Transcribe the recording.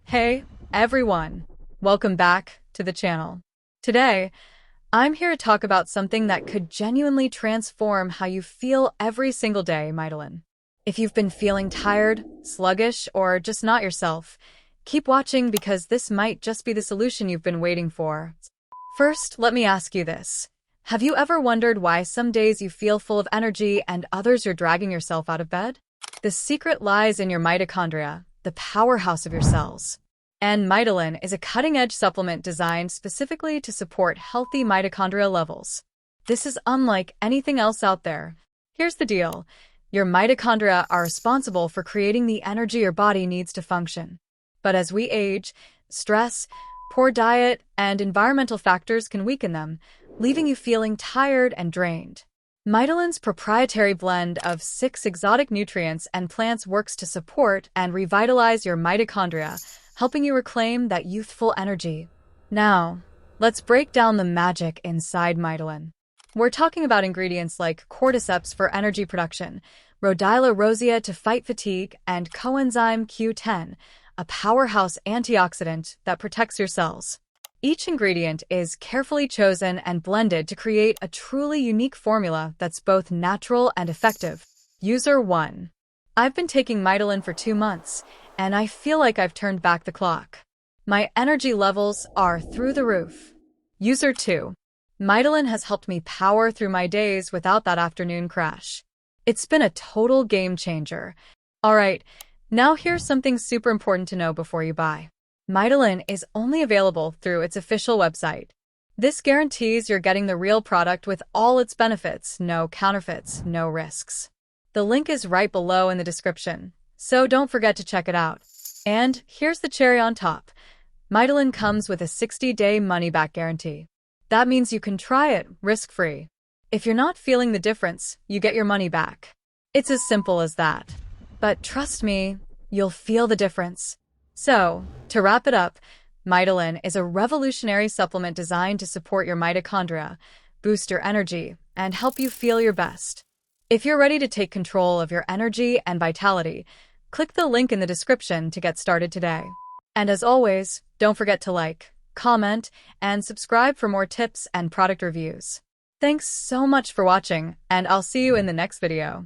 Hey, everyone. Welcome back to the channel. Today, I'm here to talk about something that could genuinely transform how you feel every single day, Mitolyn. If you've been feeling tired, sluggish, or just not yourself, keep watching because this might just be the solution you've been waiting for. First, let me ask you this. Have you ever wondered why some days you feel full of energy and others you're dragging yourself out of bed? The secret lies in your mitochondria, the powerhouse of your cells. And Mitolyn is a cutting-edge supplement designed specifically to support healthy mitochondrial levels. This is unlike anything else out there. Here's the deal. Your mitochondria are responsible for creating the energy your body needs to function. But as we age, stress, poor diet, and environmental factors can weaken them, leaving you feeling tired and drained. Mitolyn's proprietary blend of 6 exotic nutrients and plants works to support and revitalize your mitochondria, helping you reclaim that youthful energy. Now, let's break down the magic inside Mitolyn. We're talking about ingredients like cordyceps for energy production, Rhodiola Rosea to fight fatigue, and coenzyme Q10, a powerhouse antioxidant that protects your cells. Each ingredient is carefully chosen and blended to create a truly unique formula that's both natural and effective. User 1. I've been taking Mitolyn for 2 months, and I feel like I've turned back the clock. My energy levels are through the roof. User 2. Mitolyn has helped me power through my days without that afternoon crash. It's been a total game changer. Alright, now here's something super important to know before you buy. Mitolyn is only available through its official website. This guarantees you're getting the real product with all its benefits, no counterfeits, no risks. The link is right below in the description, so don't forget to check it out. And here's the cherry on top. Mitolyn comes with a 60-day money-back guarantee. That means you can try it risk-free. If you're not feeling the difference, you get your money back. It's as simple as that. But trust me, you'll feel the difference. So, to wrap it up, Mitolyn is a revolutionary supplement designed to support your mitochondria, boost your energy, and help you feel your best. If you're ready to take control of your energy and vitality, click the link in the description to get started today. And as always, don't forget to like, comment, and subscribe for more tips and product reviews. Thanks so much for watching, and I'll see you in the next video.